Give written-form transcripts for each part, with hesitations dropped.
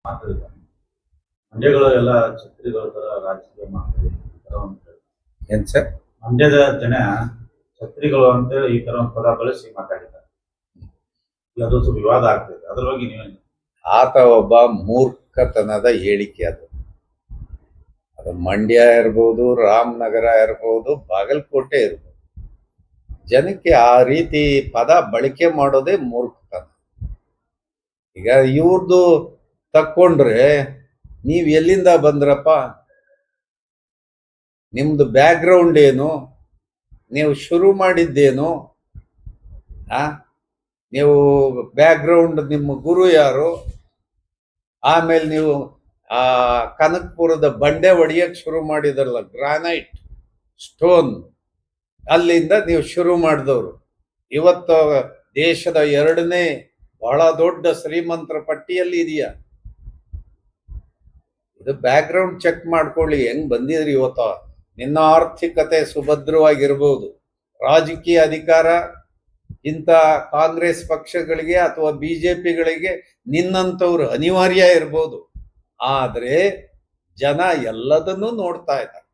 ಮಾತಾಡಿದ್ದಾರೆ. ಮಂಡ್ಯಗಳು ಎಲ್ಲ ಛತ್ರಿಗಳ ತರ ರಾಜಕೀಯ ಮಾಡ್ತಾರೆ ಈ ತರ ಅಂತ ಹೇಳಿ. ಏನ್ ಸರ್? ಮಂಡ್ಯದ ಜನ ಛತ್ರಿಗಳು ಅಂತೇಳಿ ಈ ತರ ಒಂದು ಪದ ಬಳಸಿ ಮಾತಾಡಿದ್ದಾರೆ. ಈಗ ಅದು ಸ್ವಲ್ಪ ವಿವಾದ ಆಗ್ತಿದೆ, ಅದ್ರ ಬಗ್ಗೆ ನೀವೇನು? ಆತ ಒಬ್ಬ ಮೂರ್ಖತನದ ಹೇಳಿಕೆ. ಅದು ಮಂಡ್ಯ ಇರ್ಬೋದು, ರಾಮನಗರ ಇರ್ಬೋದು, ಬಾಗಲಕೋಟೆ ಇರ್ಬೋದು, ಜನಕ್ಕೆ ಆ ರೀತಿ ಪದ ಬಳಕೆ ಮಾಡೋದೇ ಮೂರ್ಖತನ. ಈಗ ಇವ್ರದ್ದು ತಕ್ಕೊಂಡ್ರೆ ನೀವ್ ಎಲ್ಲಿಂದ ಬಂದ್ರಪ್ಪ, ನಿಮ್ದು ಬ್ಯಾಕ್ ಗ್ರೌಂಡ್ ಏನು, ನೀವು ಶುರು ಮಾಡಿದ್ದೇನು, ನೀವು ಬ್ಯಾಕ್ ಗ್ರೌಂಡ್, ನಿಮ್ಮ ಗುರು ಯಾರು, ಆಮೇಲೆ ನೀವು ಆ ಕನಕಪುರದ ಬಂಡೆ ಒಡೆಯಕ್ ಶುರು ಮಾಡಿದ್ರಲ್ಲ, ಗ್ರಾನೈಟ್ ಸ್ಟೋನ್, ಅಲ್ಲಿಂದ ನೀವು ಶುರು ಮಾಡಿದವರು. ಇವತ್ತು ದೇಶದ 2ನೇ ಬಹಳ ದೊಡ್ಡ ಶ್ರೀಮಂತರ ಪಟ್ಟಿಯಲ್ಲಿ ಇದೆಯಾ? ಇದು ಬ್ಯಾಕ್ ಗ್ರೌಂಡ್ ಚೆಕ್ ಮಾಡ್ಕೊಳ್ಳಿ, ಹೆಂಗ್ ಬಂದಿದ್ರಿ ಇವತ್ತ. ನಿನ್ನ ಆರ್ಥಿಕತೆ ಸುಭದ್ರವಾಗಿರ್ಬೋದು, ರಾಜಕೀಯ ಅಧಿಕಾರ ಇಂಥ ಕಾಂಗ್ರೆಸ್ ಪಕ್ಷಗಳಿಗೆ ಅಥವಾ ಬಿಜೆಪಿಗಳಿಗೆ ನಿನ್ನಂಥವ್ರು ಅನಿವಾರ್ಯ ಇರ್ಬೋದು. ಆದ್ರೆ ಜನ ಎಲ್ಲದನ್ನೂ ನೋಡ್ತಾ ಇದ್ದಾರೆ,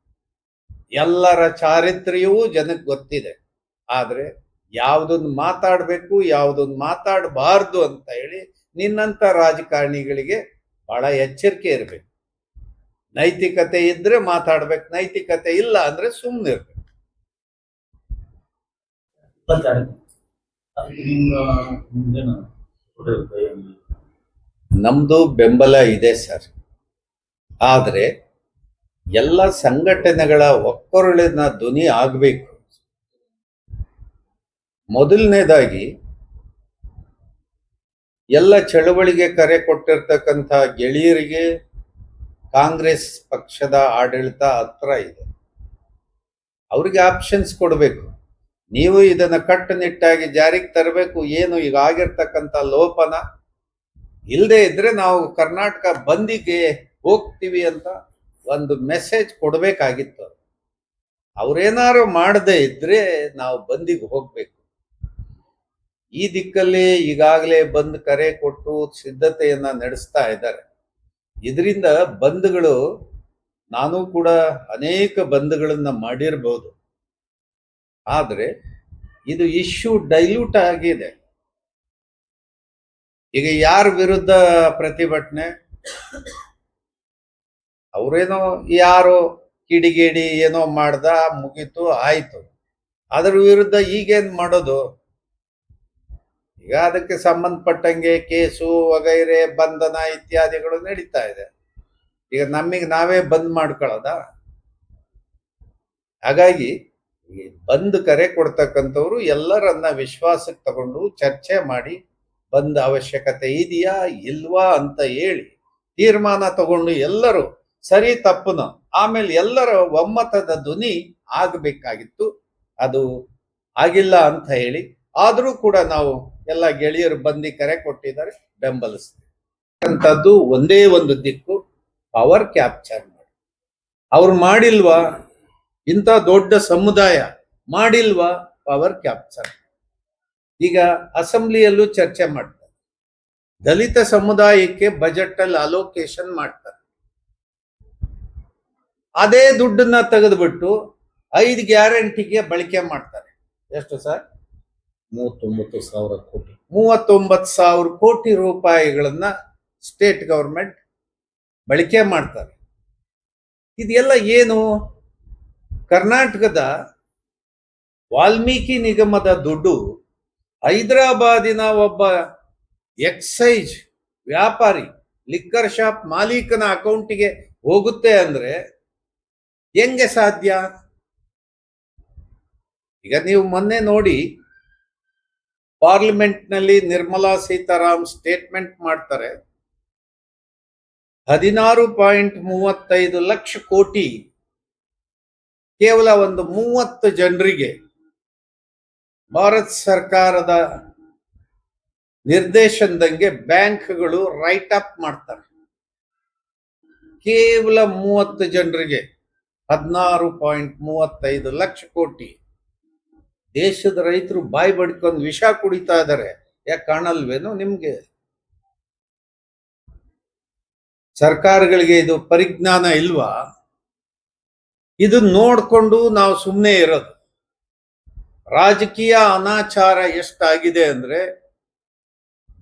ಎಲ್ಲರ ಚಾರಿತ್ರ್ಯವೂ ಜನಕ್ಕೆ ಗೊತ್ತಿದೆ. ಆದ್ರೆ ಯಾವುದನ್ನು ಮಾತಾಡಬೇಕು, ಯಾವುದನ್ನು ಮಾತಾಡಬಾರ್ದು ಅಂತ ಹೇಳಿ ನಿನ್ನಂಥ ರಾಜಕಾರಣಿಗಳಿಗೆ ಬಹಳ ಎಚ್ಚರಿಕೆ ಇರಬೇಕು. ನೈತಿಕತೆ ಇದ್ರೆ ಮಾತಾಡ್ಬೇಕು, ನೈತಿಕತೆ ಇಲ್ಲ ಅಂದ್ರೆ ಸುಮ್ಮನೆ ಇರ್ಬೇಕು. ನಮ್ದು ಬೆಂಬಲ ಇದೆ ಸರ್, ಆದ್ರೆ ಎಲ್ಲ ಸಂಘಟನೆಗಳ ಒಕ್ಕೊರಳಿನ ಧ್ವನಿ ಆಗ್ಬೇಕು. ಮೊದಲನೇದಾಗಿ ಎಲ್ಲ ಚಳವಳಿಗೆ ಕರೆ ಕೊಟ್ಟಿರ್ತಕ್ಕಂಥ ಗೆಳೆಯರಿಗೆ ಕಾಂಗ್ರೆಸ್ ಪಕ್ಷದ ಆಡಳಿತ ಹತ್ರ ಇದೆ, ಅವ್ರಿಗೆ ಆಪ್ಷನ್ಸ್ ಕೊಡಬೇಕು. ನೀವು ಇದನ್ನ ಕಟ್ಟುನಿಟ್ಟಾಗಿ ಜಾರಿಗೆ ತರಬೇಕು. ಏನು ಈಗ ಆಗಿರ್ತಕ್ಕಂಥ ಲೋಪನ ಇಲ್ಲದೆ ಇದ್ರೆ ನಾವು ಕರ್ನಾಟಕ ಬಂದಿಗೆ ಹೋಗ್ತೀವಿ ಅಂತ ಒಂದು ಮೆಸೇಜ್ ಕೊಡಬೇಕಾಗಿತ್ತು. ಅವ್ರೇನಾರು ಮಾಡದೇ ಇದ್ರೆ ನಾವು ಬಂದಿಗೆ ಹೋಗ್ಬೇಕು. ಈ ದಿಕ್ಕಲ್ಲಿ ಈಗಾಗಲೇ ಬಂದ್ ಕರೆ ಕೊಟ್ಟು ಸಿದ್ಧತೆಯನ್ನ ನಡೆಸ್ತಾ ಇದ್ದಾರೆ. ಇದರಿಂದ ಬಂದ್ಗಳು, ನಾನು ಕೂಡ ಅನೇಕ ಬಂದ್ಗಳನ್ನ ಮಾಡಿರ್ಬೋದು, ಆದ್ರೆ ಇದು ಇಶ್ಯೂ ಡೈಲ್ಯೂಟ್ ಆಗಿದೆ. ಈಗ ಯಾರ ವಿರುದ್ಧ ಪ್ರತಿಭಟನೆ? ಅವ್ರೇನೋ ಯಾರೋ ಕಿಡಿಗೇಡಿ ಏನೋ ಮಾಡ್ದ, ಮುಗೀತು, ಆಯ್ತು. ಅದ್ರ ವಿರುದ್ಧ ಈಗೇನ್ ಮಾಡೋದು? ಈಗ ಅದಕ್ಕೆ ಸಂಬಂಧಪಟ್ಟಂಗೆ ಕೇಸು ವಗೈರೆ ಬಂಧನ ಇತ್ಯಾದಿಗಳು ನಡೀತಾ ಇದೆ. ಈಗ ನಮಗೆ ನಾವೇ ಬಂದ್ ಮಾಡ್ಕೊಳ್ಳೋದ? ಹಾಗಾಗಿ ಬಂದ್ ಕರೆ ಕೊಡ್ತಕ್ಕಂಥವ್ರು ಎಲ್ಲರನ್ನ ವಿಶ್ವಾಸಕ್ಕೆ ತಗೊಂಡು ಚರ್ಚೆ ಮಾಡಿ ಬಂದ್ ಅವಶ್ಯಕತೆ ಇದೆಯಾ ಇಲ್ವಾ ಅಂತ ಹೇಳಿ ತೀರ್ಮಾನ ತಗೊಂಡು ಎಲ್ಲರೂ ಸರಿ ತಪ್ಪನ ಆಮೇಲೆ ಎಲ್ಲರ ಒಮ್ಮತದ ಧ್ವನಿ ಆಗಬೇಕಾಗಿತ್ತು. ಅದು ಆಗಿಲ್ಲ ಅಂತ ಹೇಳಿ, ಆದ್ರೂ ಕೂಡ ನಾವು ಎಲ್ಲ ಗೆಳೆಯರು ಬಂದು ಕರೆ ಕೊಟ್ಟಿದ್ದಾರೆ, ಬೆಂಬಲಿಸ್ತೀವಿ ಅಂತದ್ದು ಒಂದೇ ಒಂದು ದಿಕ್ಕು, ಪವರ್ ಕ್ಯಾಪ್ಚರ್ ಮಾಡಿ. ಅವ್ರು ಮಾಡಿಲ್ವಾ? ಇಂಥ ದೊಡ್ಡ ಸಮುದಾಯ ಮಾಡಿಲ್ವಾ ಪವರ್ ಕ್ಯಾಪ್ಚರ್? ಈಗ ಅಸೆಂಬ್ಲಿಯಲ್ಲೂ ಚರ್ಚೆ ಮಾಡ್ತಾರೆ, ದಲಿತ ಸಮುದಾಯಕ್ಕೆ ಬಜೆಟ್ ಅಲ್ಲಿ ಅಲೋಕೇಶನ್ ಮಾಡ್ತಾರೆ. ಅದೇ ದುಡ್ಡನ್ನ ತೆಗೆದುಬಿಟ್ಟು 5 ಗ್ಯಾರಂಟಿಗೆ ಬಳಕೆ ಮಾಡ್ತಾರೆ. ಎಷ್ಟು ಸರ್? 39,000 ಕೋಟಿ. 39,000 ಕೋಟಿ ರೂಪಾಯಿಗಳನ್ನ ಸ್ಟೇಟ್ ಗವರ್ಮೆಂಟ್ ಬಳಕೆ ಮಾಡ್ತಾರೆ. ಇದೆಲ್ಲ ಏನು? ಕರ್ನಾಟಕದ ವಾಲ್ಮೀಕಿ ನಿಗಮದ ದುಡ್ಡು ಹೈದರಾಬಾದಿನ ಒಬ್ಬ ಎಕ್ಸೈಜ್ ವ್ಯಾಪಾರಿ, ಲಿಕ್ಕರ್ ಶಾಪ್ ಮಾಲೀಕನ ಅಕೌಂಟಿಗೆ ಹೋಗುತ್ತೆ ಅಂದ್ರೆ ಹೆಂಗೆ ಸಾಧ್ಯ? ಈಗ ನೀವು ಮೊನ್ನೆ ನೋಡಿ, ಪಾರ್ಲಿಮೆಂಟ್ನಲ್ಲಿ ನಿರ್ಮಲಾ ಸೀತಾರಾಮ್ ಸ್ಟೇಟ್ಮೆಂಟ್ ಮಾಡ್ತಾರೆ, 16.35 ಲಕ್ಷ ಕೋಟಿ ಕೇವಲ ಒಂದು 30 ಜನರಿಗೆ ಭಾರತ ಸರ್ಕಾರದ ನಿರ್ದೇಶನದಂಗೆ ಬ್ಯಾಂಕ್ಗಳು ರೈಟ್ ಅಪ್ ಮಾಡ್ತಾರೆ. ಕೇವಲ 30 ಜನರಿಗೆ 16.35 ಲಕ್ಷ ಕೋಟಿ. ದೇಶದ ರೈತರು ಬಾಯಿ ಬಡ್ಕೊಂಡು ವಿಷ ಕುಡಿತಾ ಇದ್ದಾರೆ. ಯಾಕೆ ಕಾಣಲ್ವೇನೋ ನಿಮ್ಗೆ? ಸರ್ಕಾರಗಳಿಗೆ ಇದು ಪರಿಜ್ಞಾನ ಇಲ್ವಾ? ಇದು ನೋಡ್ಕೊಂಡು ನಾವು ಸುಮ್ಮನೆ ಇರೋದು. ರಾಜಕೀಯ ಅನಾಚಾರ ಎಷ್ಟಾಗಿದೆ ಅಂದ್ರೆ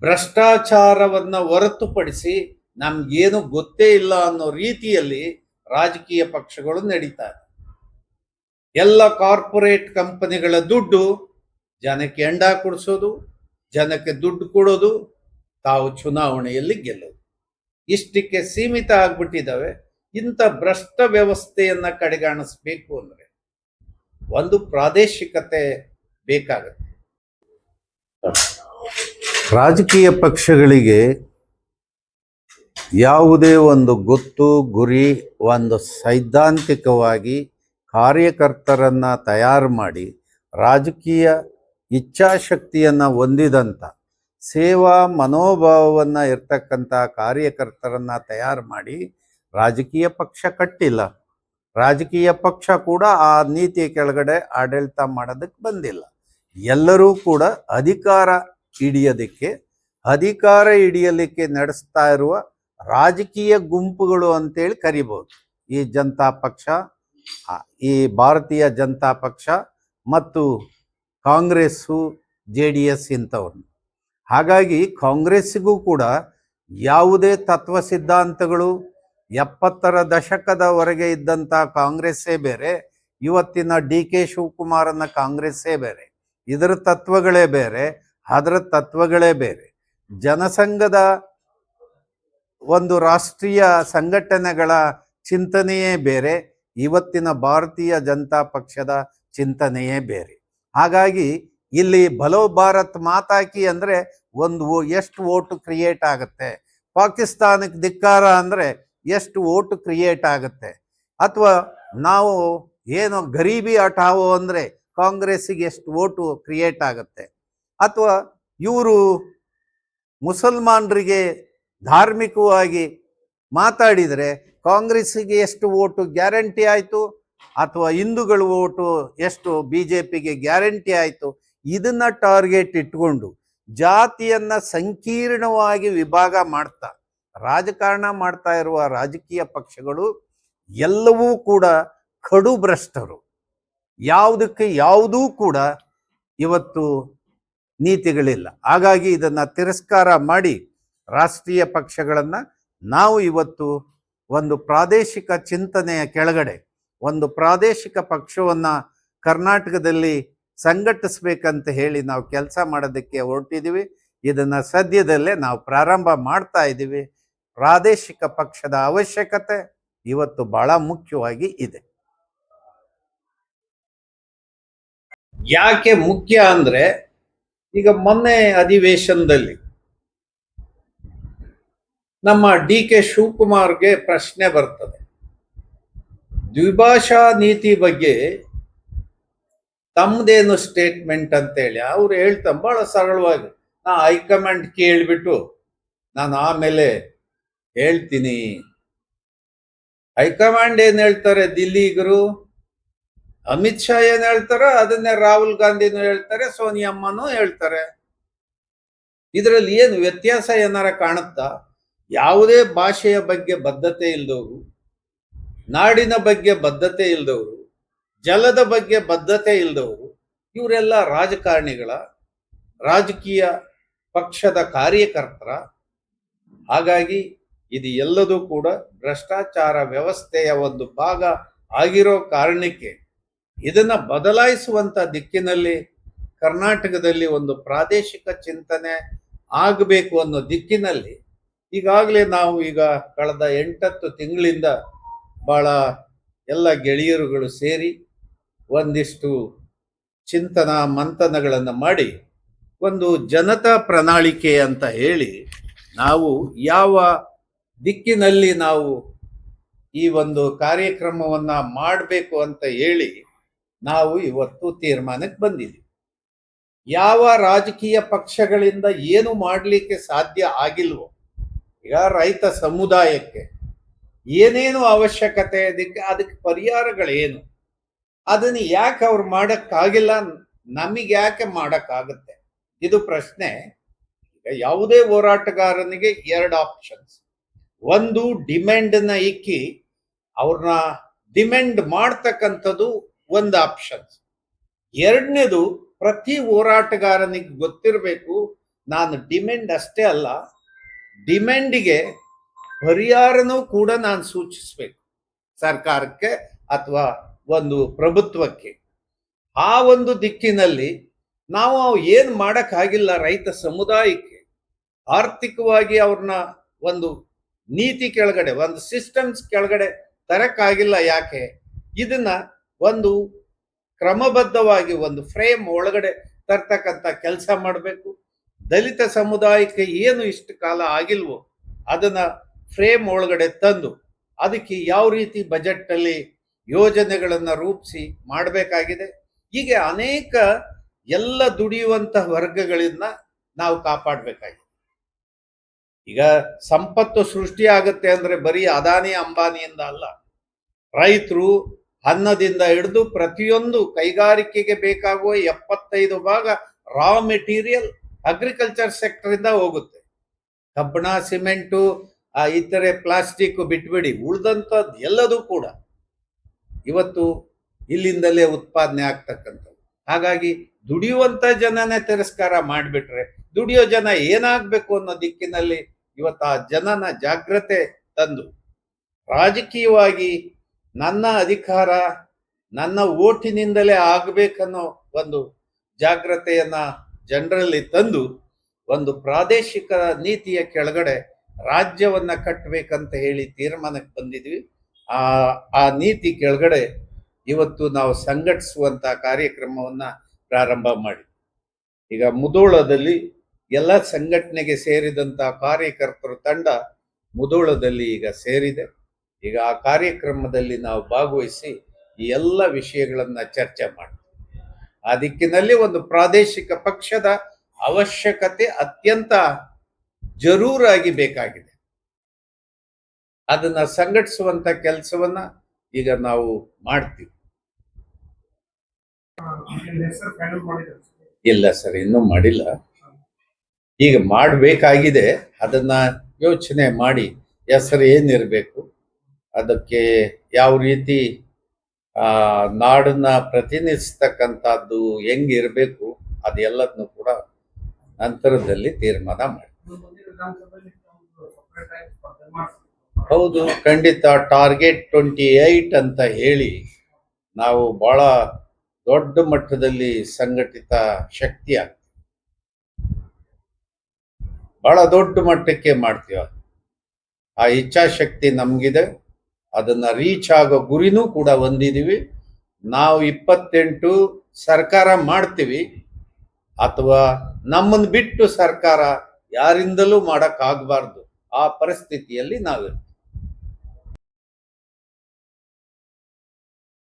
ಭ್ರಷ್ಟಾಚಾರವನ್ನ ಹೊರತುಪಡಿಸಿ ನಮ್ಗೇನು ಗೊತ್ತೇ ಇಲ್ಲ ಅನ್ನೋ ರೀತಿಯಲ್ಲಿ ರಾಜಕೀಯ ಪಕ್ಷಗಳು ನಡೀತಾರೆ. ಎಲ್ಲ ಕಾರ್ಪೊರೇಟ್ ಕಂಪನಿಗಳ ದುಡ್ಡು ಜನಕ್ಕೆ ಎಂಡ ಕೊಡಿಸೋದು, ಜನಕ್ಕೆ ದುಡ್ಡು ಕೊಡೋದು, ತಾವು ಚುನಾವಣೆಯಲ್ಲಿ ಗೆಲ್ಲೋದು, ಇಷ್ಟಕ್ಕೆ ಸೀಮಿತ ಆಗ್ಬಿಟ್ಟಿದ್ದಾವೆ. ಇಂಥ ಭ್ರಷ್ಟ ವ್ಯವಸ್ಥೆಯನ್ನ ಕಡೆಗಾಣಿಸ್ಬೇಕು ಅಂದ್ರೆ ಒಂದು ಪ್ರಾದೇಶಿಕತೆ ಬೇಕಾಗುತ್ತೆ. ರಾಜಕೀಯ ಪಕ್ಷಗಳಿಗೆ ಯಾವುದೇ ಒಂದು ಗೊತ್ತು ಗುರಿ, ಒಂದು ಸೈದ್ಧಾಂತಿಕವಾಗಿ ಕಾರ್ಯಕರ್ತರನ್ನ ತಯಾರು ಮಾಡಿ ರಾಜಕೀಯ ಇಚ್ಛಾಶಕ್ತಿಯನ್ನ ಹೊಂದಿದಂಥ ಸೇವಾ ಮನೋಭಾವವನ್ನು ಇರ್ತಕ್ಕಂಥ ಕಾರ್ಯಕರ್ತರನ್ನ ತಯಾರು ಮಾಡಿ ರಾಜಕೀಯ ಪಕ್ಷ ಕಟ್ಟಿಲ್ಲ. ರಾಜಕೀಯ ಪಕ್ಷ ಕೂಡ ಆ ನೀತಿಯ ಕೆಳಗಡೆ ಆಡಳಿತ ಮಾಡೋದಕ್ಕೆ ಬಂದಿಲ್ಲ. ಎಲ್ಲರೂ ಕೂಡ ಅಧಿಕಾರ ಹಿಡಿಯಲಿಕ್ಕೆ ನಡೆಸ್ತಾ ಇರುವ ರಾಜಕೀಯ ಗುಂಪುಗಳು ಅಂತೇಳಿ ಕರಿಬಹುದು. ಈ ಜನತಾ ಪಕ್ಷ, ಈ ಭಾರತೀಯ ಜನತಾ ಪಕ್ಷ ಮತ್ತು ಕಾಂಗ್ರೆಸ್ಸು, JDS ಇಂಥವ್ರು. ಹಾಗಾಗಿ ಕಾಂಗ್ರೆಸ್ಸಿಗೂ ಕೂಡ ಯಾವುದೇ ತತ್ವ ಸಿದ್ಧಾಂತಗಳು 70ರ ದಶಕದವರೆಗೆ ಇದ್ದಂಥ ಕಾಂಗ್ರೆಸ್ಸೇ ಬೇರೆ, ಇವತ್ತಿನ DK ಶಿವಕುಮಾರನ ಕಾಂಗ್ರೆಸ್ಸೇ ಬೇರೆ. ಇದರ ತತ್ವಗಳೇ ಬೇರೆ, ಅದರ ತತ್ವಗಳೇ ಬೇರೆ. ಜನಸಂಘದ ಒಂದು ರಾಷ್ಟ್ರೀಯ ಸಂಘಟನೆಗಳ ಚಿಂತನೆಯೇ ಬೇರೆ, ಇವತ್ತಿನ ಭಾರತೀಯ ಜನತಾ ಪಕ್ಷದ ಚಿಂತನೆಯೇ ಬೇರೆ. ಹಾಗಾಗಿ ಇಲ್ಲಿ ಭಲೋ ಭಾರತ್ ಮಾತಾಕಿ ಅಂದರೆ ಎಷ್ಟು ಓಟು ಕ್ರಿಯೇಟ್ ಆಗುತ್ತೆ, ಪಾಕಿಸ್ತಾನಕ್ಕೆ ಧಿಕ್ಕಾರ ಅಂದರೆ ಎಷ್ಟು ಓಟು ಕ್ರಿಯೇಟ್ ಆಗುತ್ತೆ, ಅಥವಾ ನಾವು ಏನು ಗರೀಬಿ ಹಟಾವೋ ಅಂದರೆ ಕಾಂಗ್ರೆಸ್ಸಿಗೆ ಎಷ್ಟು ಓಟು ಕ್ರಿಯೇಟ್ ಆಗುತ್ತೆ, ಅಥವಾ ಇವರು ಮುಸಲ್ಮಾನರಿಗೆ ಧಾರ್ಮಿಕವಾಗಿ ಮಾತಾಡಿದರೆ ಕಾಂಗ್ರೆಸ್ಸಿಗೆ ಎಷ್ಟು ಓಟು ಗ್ಯಾರಂಟಿ ಆಯಿತು, ಅಥವಾ ಹಿಂದೂಗಳ ಓಟು ಎಷ್ಟು BJPಗೆ ಗ್ಯಾರಂಟಿ ಆಯಿತು. ಇದನ್ನ ಟಾರ್ಗೆಟ್ ಇಟ್ಕೊಂಡು ಜಾತಿಯನ್ನ ಸಂಕೀರ್ಣವಾಗಿ ವಿಭಾಗ ಮಾಡ್ತಾ ರಾಜಕಾರಣ ಮಾಡ್ತಾ ಇರುವ ರಾಜಕೀಯ ಪಕ್ಷಗಳು ಎಲ್ಲವೂ ಕೂಡ ಕಡು ಭ್ರಷ್ಟರು. ಯಾವುದೂ ಕೂಡ ಇವತ್ತು ನೀತಿಗಳಿಲ್ಲ. ಹಾಗಾಗಿ ಇದನ್ನ ತಿರಸ್ಕಾರ ಮಾಡಿ ರಾಷ್ಟ್ರೀಯ ಪಕ್ಷಗಳನ್ನ ನಾವು ಇವತ್ತು ಒಂದು ಪ್ರಾದೇಶಿಕ ಚಿಂತನೆಯ ಕೆಳಗಡೆ ಒಂದು ಪ್ರಾದೇಶಿಕ ಪಕ್ಷವನ್ನ ಕರ್ನಾಟಕದಲ್ಲಿ ಸಂಘಟಿಸ್ಬೇಕಂತ ಹೇಳಿ ನಾವು ಕೆಲಸ ಮಾಡೋದಕ್ಕೆ ಹೊರಟಿದ್ದೀವಿ. ಇದನ್ನ ಸದ್ಯದಲ್ಲೇ ನಾವು ಪ್ರಾರಂಭ ಮಾಡ್ತಾ ಇದ್ದೀವಿ. ಪ್ರಾದೇಶಿಕ ಪಕ್ಷದ ಅವಶ್ಯಕತೆ ಇವತ್ತು ಬಹಳ ಮುಖ್ಯವಾಗಿ ಇದೆ. ಯಾಕೆ ಮುಖ್ಯ ಅಂದ್ರೆ, ಈಗ ಮೊನ್ನೆ ಅಧಿವೇಶನದಲ್ಲಿ ನಮ್ಮ DK ಶಿವಕುಮಾರ್ಗೆ ಪ್ರಶ್ನೆ ಬರ್ತದೆ, ದ್ವಿಭಾಷಾ ನೀತಿ ಬಗ್ಗೆ ತಮ್ಮದೇನು ಸ್ಟೇಟ್ಮೆಂಟ್ ಅಂತೇಳಿ. ಅವ್ರು ಹೇಳ್ತಾರೆ ಬಹಳ ಸರಳವಾಗಿ, ನಾ ಹೈಕಮಾಂಡ್ ಕೇಳಿಬಿಟ್ಟು ನಾನು ಆಮೇಲೆ ಹೇಳ್ತೀನಿ. ಹೈಕಮಾಂಡ್ ಏನ್ ಹೇಳ್ತಾರೆ, ದಿಲ್ಲಿಗರು ಅಮಿತ್ ಶಾ ಏನ್ ಹೇಳ್ತಾರೋ ಅದನ್ನೇ ರಾಹುಲ್ ಗಾಂಧಿನೂ ಹೇಳ್ತಾರೆ, ಸೋನಿಯಮ್ಮನೂ ಹೇಳ್ತಾರೆ. ಇದರಲ್ಲಿ ಏನು ವ್ಯತ್ಯಾಸ ಏನಾರ ಕಾಣುತ್ತಾ? ಯಾವುದೇ ಭಾಷೆಯ ಬಗ್ಗೆ ಬದ್ಧತೆ ಇಲ್ದವರು, ನಾಡಿನ ಬಗ್ಗೆ ಬದ್ಧತೆ ಇಲ್ದವರು, ಜಲದ ಬಗ್ಗೆ ಬದ್ಧತೆ ಇಲ್ದವರು, ಇವರೆಲ್ಲ ರಾಜಕಾರಣಿಗಳ, ರಾಜಕೀಯ ಪಕ್ಷದ ಕಾರ್ಯಕರ್ತರ. ಹಾಗಾಗಿ ಇದು ಎಲ್ಲದೂ ಕೂಡ ಭ್ರಷ್ಟಾಚಾರ ವ್ಯವಸ್ಥೆಯ ಒಂದು ಭಾಗ ಆಗಿರೋ ಕಾರಣಕ್ಕೆ ಇದನ್ನ ಬದಲಾಯಿಸುವಂತ ದಿಕ್ಕಿನಲ್ಲಿ ಕರ್ನಾಟಕದಲ್ಲಿ ಒಂದು ಪ್ರಾದೇಶಿಕ ಚಿಂತನೆ ಆಗಬೇಕು ಅನ್ನೋ ದಿಕ್ಕಿನಲ್ಲಿ ಈಗಾಗಲೇ ನಾವು ಕಳೆದ 8-10 ತಿಂಗಳಿಂದ ಬಹಳ ಎಲ್ಲ ಗೆಳೆಯರುಗಳು ಸೇರಿ ಒಂದಿಷ್ಟು ಚಿಂತನ ಮಂಥನಗಳನ್ನು ಮಾಡಿ ಒಂದು ಜನತಾ ಪ್ರಣಾಳಿಕೆ ಅಂತ ಹೇಳಿ ನಾವು ಯಾವ ದಿಕ್ಕಿನಲ್ಲಿ ನಾವು ಈ ಒಂದು ಕಾರ್ಯಕ್ರಮವನ್ನ ಮಾಡಬೇಕು ಅಂತ ಹೇಳಿ ನಾವು ಇವತ್ತು ತೀರ್ಮಾನಕ್ಕೆ ಬಂದಿದ್ದೀವಿ. ಯಾವ ರಾಜಕೀಯ ಪಕ್ಷಗಳಿಂದ ಏನು ಮಾಡಲಿಕ್ಕೆ ಸಾಧ್ಯ ಆಗಿಲ್ವೋ, ಈಗ ರೈತ ಸಮುದಾಯಕ್ಕೆ ಏನೇನು ಅವಶ್ಯಕತೆ ಅದಕ್ಕೆ ಪರಿಹಾರಗಳೇನು, ಅದನ್ನು ಯಾಕೆ ಅವ್ರು ಮಾಡಕ್ಕಾಗಿಲ್ಲ, ನಮಗೆ ಯಾಕೆ ಮಾಡಕ್ಕಾಗುತ್ತೆ, ಇದು ಪ್ರಶ್ನೆ. ಈಗ ಯಾವುದೇ ಹೋರಾಟಗಾರನಿಗೆ 2 ಆಪ್ಷನ್ಸ್. ಒಂದು ಡಿಮ್ಯಾಂಡ್ನ ಇಕ್ಕಿ ಅವ್ರನ್ನ ಡಿಮ್ಯಾಂಡ್ ಮಾಡ್ತಕ್ಕಂಥದ್ದು ಒಂದು ಆಪ್ಷನ್. ಎರಡನೇದು, ಪ್ರತಿ ಹೋರಾಟಗಾರನಿಗೆ ಗೊತ್ತಿರಬೇಕು, ನಾನು ಡಿಮ್ಯಾಂಡ್ ಅಷ್ಟೇ ಅಲ್ಲ, ಡಿಮ್ಯಾಂಡಿಗೆ ಪರಿಹಾರನೂ ಕೂಡ ನಾನು ಸೂಚಿಸಬೇಕು ಸರ್ಕಾರಕ್ಕೆ ಅಥವಾ ಒಂದು ಪ್ರಭುತ್ವಕ್ಕೆ. ಆ ಒಂದು ದಿಕ್ಕಿನಲ್ಲಿ ನಾವು ಏನು ಮಾಡಕ್ಕಾಗಿಲ್ಲ. ರೈತ ಸಮುದಾಯಕ್ಕೆ ಆರ್ಥಿಕವಾಗಿ ಅವ್ರನ್ನ ಒಂದು ನೀತಿ ಕೆಳಗಡೆ, ಒಂದು ಸಿಸ್ಟಮ್ಸ್ ಕೆಳಗಡೆ ತರಕ್ಕಾಗಿಲ್ಲ. ಯಾಕೆ? ಇದನ್ನ ಒಂದು ಕ್ರಮಬದ್ಧವಾಗಿ ಒಂದು ಫ್ರೇಮ್ ಒಳಗಡೆ ತರ್ತಕ್ಕಂಥ ಕೆಲಸ ಮಾಡಬೇಕು. ದಲಿತ ಸಮುದಾಯಕ್ಕೆ ಏನು ಇಷ್ಟು ಕಾಲ ಆಗಿಲ್ವೋ ಅದನ್ನ ಫ್ರೇಮ್ ಒಳಗಡೆ ತಂದು ಅದಕ್ಕೆ ಯಾವ ರೀತಿ ಬಜೆಟ್ ಅಲ್ಲಿ ಯೋಜನೆಗಳನ್ನ ರೂಪಿಸಿ ಮಾಡಬೇಕಾಗಿದೆ. ಹೀಗೆ ಅನೇಕ ಎಲ್ಲ ದುಡಿಯುವಂತಹ ವರ್ಗಗಳನ್ನ ನಾವು ಕಾಪಾಡಬೇಕಾಗಿದೆ. ಈಗ ಸಂಪತ್ತು ಸೃಷ್ಟಿ ಆಗುತ್ತೆ ಅಂದ್ರೆ ಬರೀ ಅದಾನಿ ಅಂಬಾನಿಯಿಂದ ಅಲ್ಲ, ರೈತರು ಅನ್ನದಿಂದ ಹಿಡಿದು ಪ್ರತಿಯೊಂದು ಕೈಗಾರಿಕೆಗೆ ಬೇಕಾಗುವ 75% ರಾ ಮೆಟೀರಿಯಲ್ ಅಗ್ರಿಕಲ್ಚರ್ ಸೆಕ್ಟರ್ ಇಂದ ಹೋಗುತ್ತೆ. ಕಬ್ಬಣ, ಸಿಮೆಂಟು, ಇತರೆ ಪ್ಲಾಸ್ಟಿಕ್ ಬಿಟ್ಬಿಡಿ, ಉಳಿದಂಥದ್ದು ಎಲ್ಲದೂ ಕೂಡ ಇವತ್ತು ಇಲ್ಲಿಂದಲೇ ಉತ್ಪಾದನೆ ಆಗ್ತಕ್ಕಂಥದ್ದು. ಹಾಗಾಗಿ ದುಡಿಯುವಂತ ಜನನೇ ತಿರಸ್ಕಾರ ಮಾಡಿಬಿಟ್ರೆ ದುಡಿಯೋ ಜನ ಏನಾಗಬೇಕು ಅನ್ನೋ ದಿಕ್ಕಿನಲ್ಲಿ ಇವತ್ತು ಆ ಜನನ ಜಾಗ್ರತೆ ತಂದು ರಾಜಕೀಯವಾಗಿ ನನ್ನ ಅಧಿಕಾರ ನನ್ನ ಓಟಿನಿಂದಲೇ ಆಗಬೇಕನ್ನೋ ಒಂದು ಜಾಗ್ರತೆಯನ್ನ ಜನರಲ್ಲಿ ತಂದು ಒಂದು ಪ್ರಾದೇಶಿಕ ನೀತಿಯ ಕೆಳಗಡೆ ರಾಜ್ಯವನ್ನ ಕಟ್ಟಬೇಕಂತ ಹೇಳಿ ತೀರ್ಮಾನಕ್ಕೆ ಬಂದಿದ್ವಿ. ಆ ನೀತಿ ಕೆಳಗಡೆ ಇವತ್ತು ನಾವು ಸಂಘಟಿಸುವಂತ ಕಾರ್ಯಕ್ರಮವನ್ನ ಪ್ರಾರಂಭ ಮಾಡಿ, ಈಗ ಮುಧೋಳದಲ್ಲಿ ಎಲ್ಲ ಸಂಘಟನೆಗೆ ಸೇರಿದಂತ ಕಾರ್ಯಕರ್ತರ ತಂಡ ಮುಧೋಳದಲ್ಲಿ ಈಗ ಸೇರಿದೆ. ಈಗ ಆ ಕಾರ್ಯಕ್ರಮದಲ್ಲಿ ನಾವು ಭಾಗವಹಿಸಿ ಈ ಎಲ್ಲ ವಿಷಯಗಳನ್ನ ಚರ್ಚೆ ಮಾಡ್ತೀವಿ. ಆ ದಿಕ್ಕಿನಲ್ಲಿ ಒಂದು ಪ್ರಾದೇಶಿಕ ಪಕ್ಷದ ಅವಶ್ಯಕತೆ ಅತ್ಯಂತ ಜರೂರಾಗಿ ಬೇಕಾಗಿದೆ. ಅದನ್ನ ಸಂಘಟಿಸುವಂತ ಕೆಲಸವನ್ನ ಈಗ ನಾವು ಮಾಡ್ತೀವಿ. ಇಲ್ಲ ಸರ್, ಇನ್ನೂ ಮಾಡಿಲ್ಲ. ಈಗ ಮಾಡಬೇಕಾಗಿದೆ. ಅದನ್ನ ಯೋಚನೆ ಮಾಡಿ ಹೆಸರು ಏನಿರಬೇಕು, ಅದಕ್ಕೆ ಯಾವ ರೀತಿ ನಾಡನ್ನ ಪ್ರತಿನಿಧಿಸ್ತಕ್ಕಂಥದ್ದು ಹೆಂಗಿರಬೇಕು, ಅದೆಲ್ಲದನ್ನು ಕೂಡ ನಂತರದಲ್ಲಿ ತೀರ್ಮಾನ ಮಾಡಿ. ಹೌದು, ಖಂಡಿತ. ಟಾರ್ಗೆಟ್ 28 ಅಂತ ಹೇಳಿ ನಾವು ಬಹಳ ದೊಡ್ಡ ಮಟ್ಟದಲ್ಲಿ ಸಂಘಟಿತ ಶಕ್ತಿ ಆಗ್ತೀವಿ, ಬಹಳ ದೊಡ್ಡ ಮಟ್ಟಕ್ಕೆ ಮಾಡ್ತೀವ. ಆ ಇಚ್ಛಾಶಕ್ತಿ ನಮ್ಗಿದೆ. ಅದನ್ನ ರೀಚ್ ಆಗೋ ಗುರಿನೂ ಕೂಡ ಹೊಂದಿದೀವಿ. ನಾವು 28 ಸರ್ಕಾರ ಮಾಡ್ತೀವಿ ಅಥವಾ ನಮ್ಮನ್ನು ಬಿಟ್ಟು ಸರ್ಕಾರ ಯಾರಿಂದಲೂ ಮಾಡಕ್ ಆಗ್ಬಾರ್ದು, ಆ ಪರಿಸ್ಥಿತಿಯಲ್ಲಿ ನಾವಿರ್ತೀವಿ.